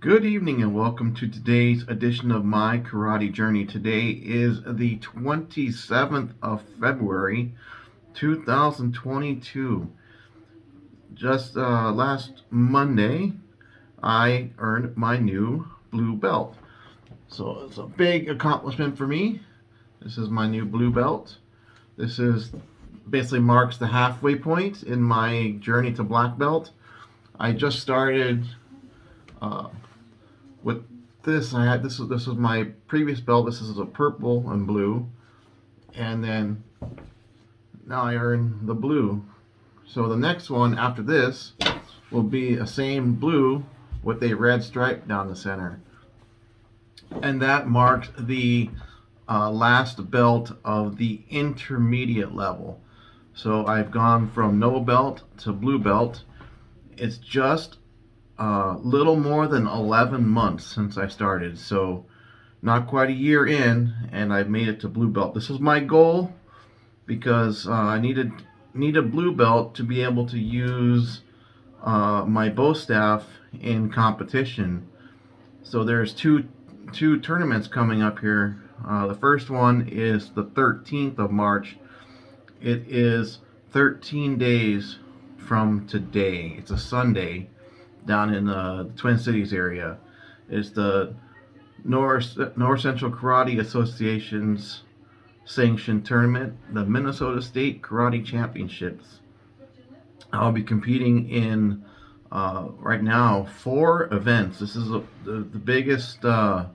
Good evening and welcome to today's edition of My Karate Journey. Today is the 27th of February, 2022. Just last Monday, I earned my new blue belt. So it's a big accomplishment for me. This is my new blue belt. This is basically marks the halfway point in my journey to black belt. I just started with this. This was my previous belt. This is a purple and blue, and then now I earn the blue. So the next one after this will be a same blue with a red stripe down the center, and that marks the last belt of the intermediate level. So I've gone from no belt to blue belt. It's just little more than 11 months since I started, so not quite a year in, and I've made it to blue belt. This was my goal because I need a blue belt to be able to use my bow staff in competition. So there's two tournaments coming up here. The first one is the 13th of March. It is 13 days from today. It's a Sunday down in the Twin Cities area. It's the North Central Karate Association's sanctioned tournament, the Minnesota State Karate Championships. I'll be competing in right now 4 events. This is the biggest tournament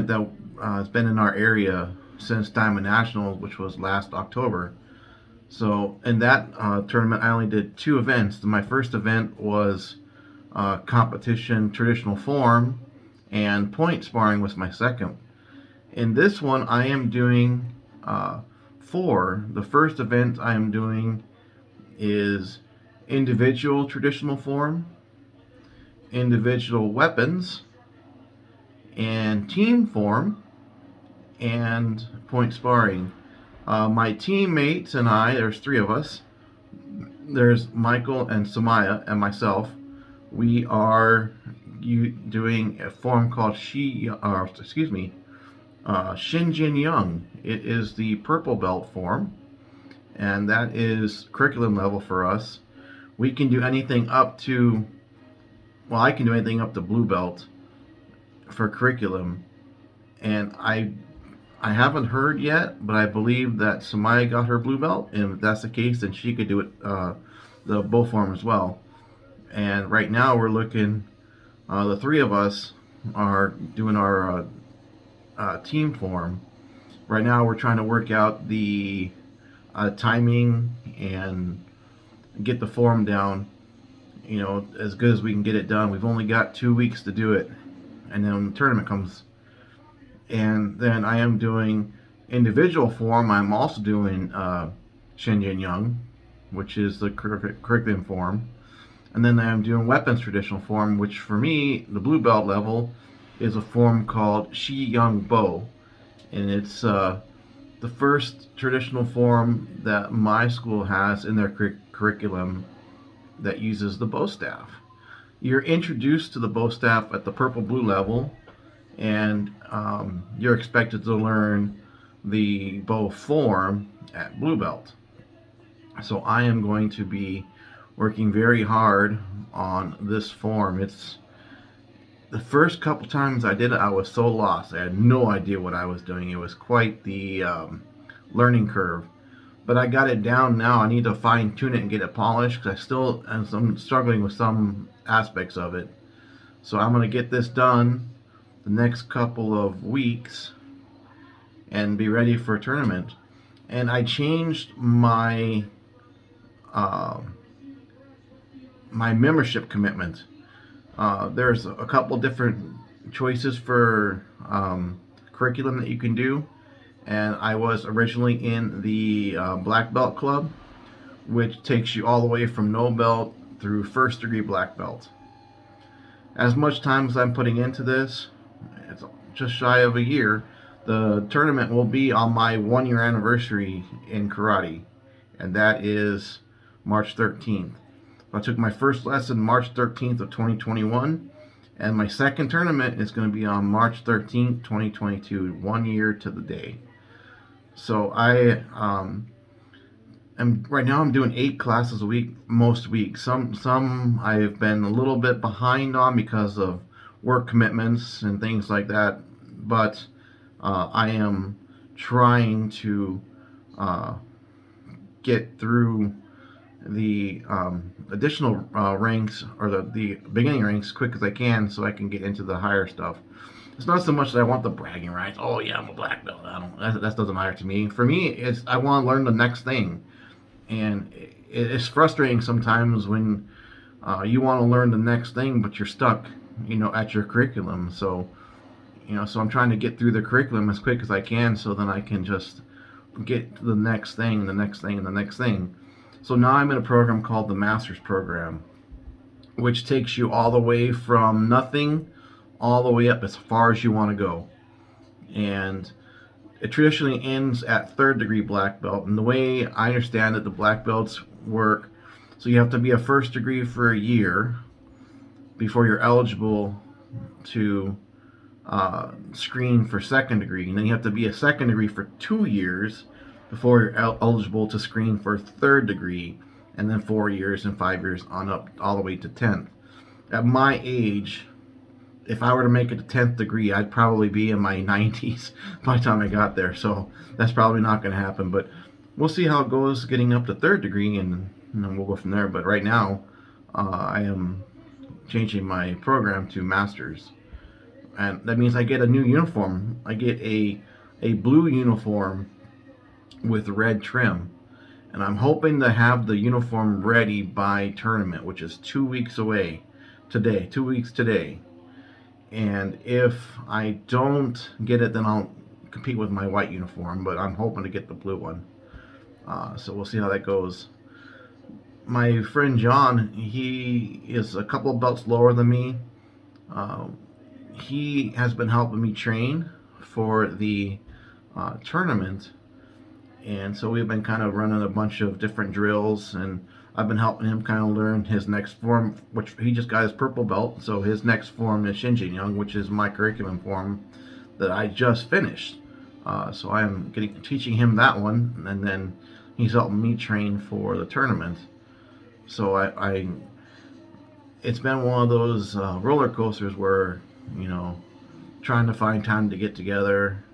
that has been in our area since Diamond Nationals, which was last October. So in that tournament, I only did 2 events. My first event was competition traditional form, and point sparring was my second. In this one, I am doing 4. The first event I am doing is individual traditional form, individual weapons, and team form, and point sparring. My teammates and I, there's 3 of us. There's Michael and Samaya and myself. We are doing a form called Shinjin Young. It is the purple belt form, and that is curriculum level for us. We can do anything up to, well, I can do anything up to blue belt for curriculum, and I haven't heard yet, but I believe that Samaya got her blue belt, and if that's the case, then she could do it, the bow form as well. And right now we're looking, the 3 of us are doing our team form. Right now we're trying to work out the timing and get the form down, as good as we can get it done. We've only got 2 weeks to do it, and then when the tournament comes. And then I am doing individual form. I'm also doing Shinjin Young, which is the curriculum form. And then I am doing weapons traditional form, which for me, the blue belt level, is a form called Shi Young Bo. And it's the first traditional form that my school has in their curriculum that uses the bow staff. You're introduced to the bow staff at the purple blue level, and you're expected to learn the bow form at blue belt. So I am going to be working very hard on this form. It's the first couple times I did it, I was so lost. I had no idea what I was doing. It was quite the learning curve, but I got it down now. I need to fine tune it and get it polished, because I'm struggling with some aspects of it. So I'm going to get this done the next couple of weeks and be ready for a tournament. And I changed my my membership commitment. There's a couple different choices for curriculum that you can do, and I was originally in the black belt club, which takes you all the way from no belt through first degree black belt. As much time as I'm putting into this, it's just shy of a year. The tournament will be on my 1-year anniversary in karate, and that is March 13th. I took my first lesson March 13th of 2021, and my second tournament is going to be on March 13th, 2022, 1 year to the day. So am right now I'm doing 8 classes a week most weeks. Some I've been a little bit behind on because of work commitments and things like that, but I am trying to get through the additional ranks, or the beginning ranks, as quick as I can, so I can get into the higher stuff. It's not so much that I want the bragging rights. Oh yeah, I'm a black belt. That doesn't matter to me. For me, it's I want to learn the next thing, and it's frustrating sometimes when you want to learn the next thing, but you're stuck, at your curriculum. So, so I'm trying to get through the curriculum as quick as I can, so then I can just get to the next thing, the next thing, and the next thing. So now I'm in a program called the Masters Program, which takes you all the way from nothing all the way up as far as you want to go. And it traditionally ends at third degree black belt. And the way I understand it, the black belts work, so you have to be a first degree for a year before you're eligible to screen for second degree. And then you have to be a second degree for 2 years before you're eligible to screen for third degree, and then 4 years and 5 years on up all the way to 10th. At my age, if I were to make it to 10th degree, I'd probably be in my 90s by the time I got there. So that's probably not going to happen. But we'll see how it goes getting up to third degree, and we'll go from there. But right now, I am changing my program to Masters. And that means I get a new uniform. I get a blue uniform with red trim. And I'm hoping to have the uniform ready by tournament, which is 2 weeks away today. 2 weeks today. And if I don't get it, then I'll compete with my white uniform, but I'm hoping to get the blue one. So we'll see how that goes. My friend John, he is a couple of belts lower than me. He has been helping me train for the tournament. And so we've been kind of running a bunch of different drills, and I've been helping him kind of learn his next form, which he just got his purple belt. So his next form is Shinjin-Young, which is my curriculum form that I just finished. So I am teaching him that one, and then he's helping me train for the tournament. So it's been one of those roller coasters where, trying to find time to get together,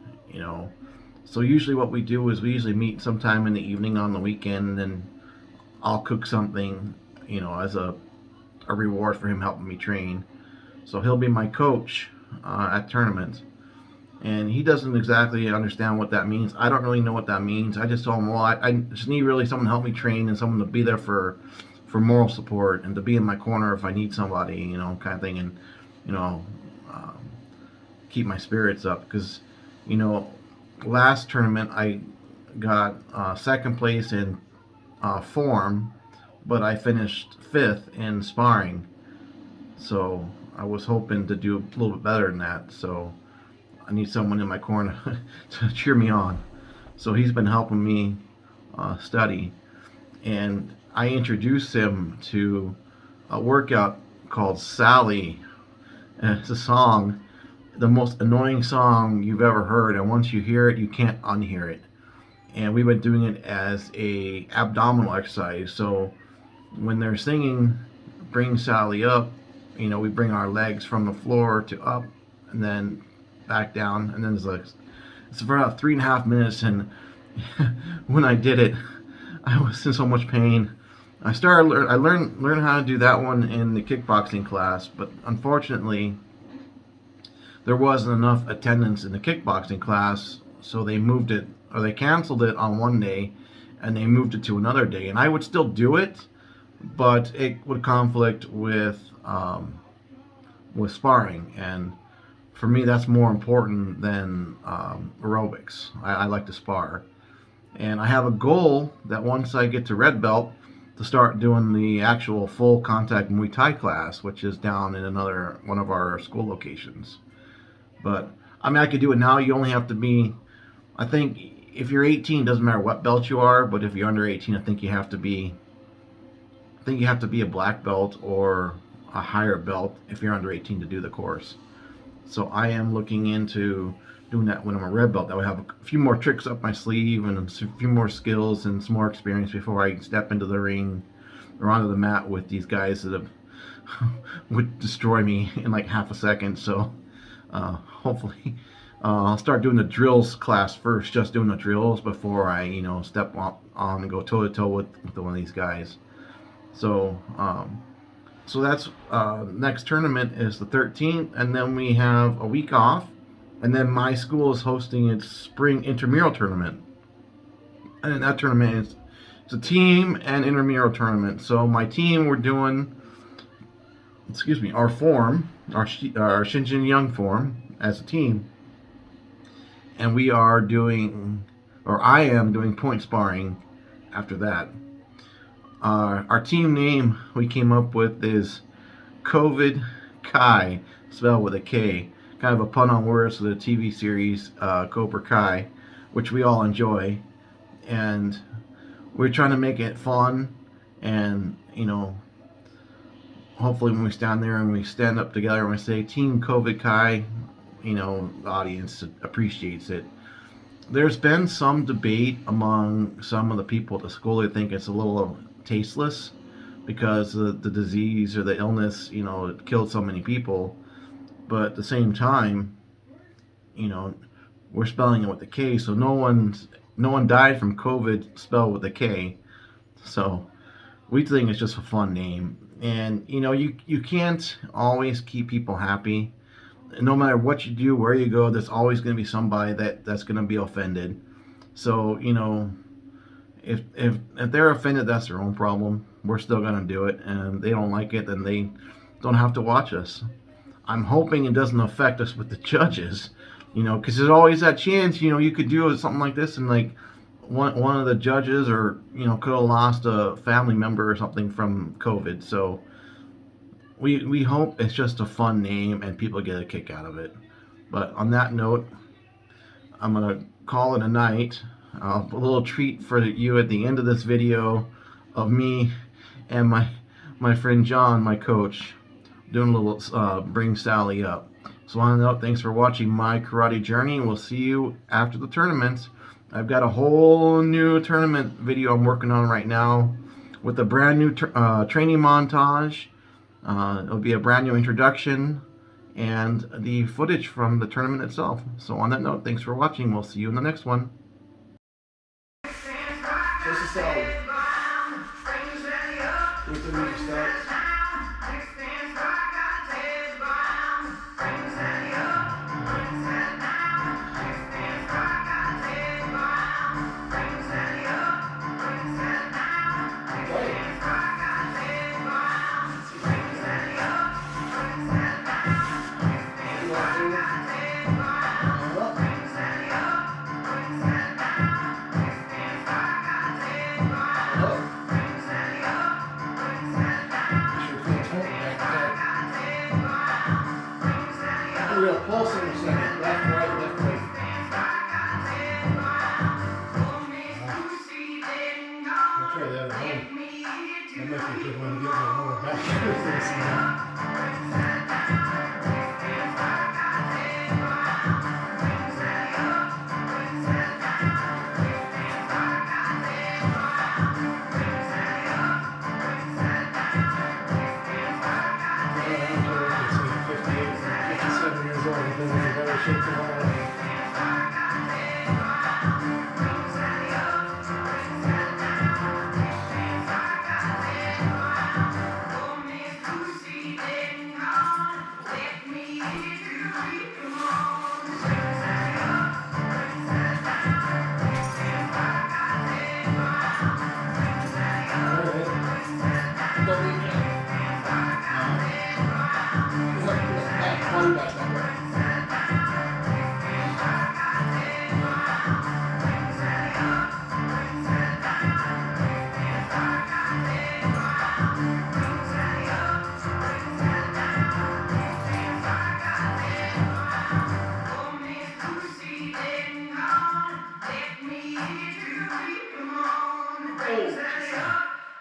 So usually what we do is we usually meet sometime in the evening on the weekend, and I'll cook something, as a reward for him helping me train. So he'll be my coach at tournaments. And he doesn't exactly understand what that means. I don't really know what that means. I just told him, well, I just need really someone to help me train, and someone to be there for moral support, and to be in my corner if I need somebody, kind of thing, and, keep my spirits up. Because, last tournament I got second place in form, but I finished 5th in sparring. So I was hoping to do a little bit better than that. So I need someone in my corner to cheer me on. So he's been helping me study. And I introduced him to a workout called Sally. And it's a song, the most annoying song you've ever heard. And once you hear it, you can't unhear it. And we've been doing it as a abdominal exercise. So when they're singing Bring Sally Up, we bring our legs from the floor to up, and then back down, and then it's for about 3.5 minutes. And when I did it, I was in so much pain. I learned how to do that one in the kickboxing class, but unfortunately there wasn't enough attendance in the kickboxing class, so they moved it, or they canceled it on one day and they moved it to another day. And I would still do it, but it would conflict with sparring, and for me that's more important than aerobics. I like to spar, and I have a goal that once I get to red belt, to start doing the actual full contact Muay Thai class, which is down in one of our school locations. But I could do it now. You only have to be, I think if you're 18, it doesn't matter what belt you are, but if you're under 18, I think you have to be think you have to be a black belt or a higher belt if you're under 18 to do the course. So I am looking into doing that when I'm a red belt. That would have a few more tricks up my sleeve and a few more skills and some more experience before I step into the ring or onto the mat with these guys that have would destroy me in like half a second. So hopefully I'll start doing the drills class first, just doing the drills before I, step on and go toe to toe with one of these guys. So so that's next tournament is the 13th, and then we have a week off, and then my school is hosting its spring intramural tournament, and in that tournament it's a team and intramural tournament. So my team, we're doing, our form, our Shinjin Young form as a team, and we are doing, or I am doing point sparring after that. Our team name we came up with is COVID Kai, spelled with a K, kind of a pun on words with the TV series Cobra Kai, which we all enjoy, and we're trying to make it fun, and hopefully when we stand there and we stand up together and we say Team COVID Kai, the audience appreciates it. There's been some debate among some of the people at the school that think it's a little tasteless because the disease or the illness, it killed so many people. But at the same time, we're spelling it with a K, so no one died from COVID spelled with a K. So we think it's just a fun name. And you can't always keep people happy. No matter what you do, where you go, there's always going to be somebody that's going to be offended. So if they're offended, that's their own problem. We're still going to do it, and if they don't like it, then they don't have to watch us. I'm hoping it doesn't affect us with the judges, because there's always that chance, you could do something like this and like one of the judges or could have lost a family member or something from COVID. So we hope it's just a fun name and people get a kick out of it. But on that note, I'm gonna call it a night. A little treat for you at the end of this video of me and my friend John, my coach, doing a little bring Sally up. So on that note, thanks for watching my karate journey. We'll see you after the tournament. I've got a whole new tournament video I'm working on right now with a brand new training montage. It'll be a brand new introduction and the footage from the tournament itself. So on that note, thanks for watching. We'll see you in the next one. This is Sally. What's the music start? We're going to pulse in a second. Left, right, left, right. I'll try that at home. That might be a good one to get my lower back.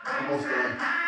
Almost done.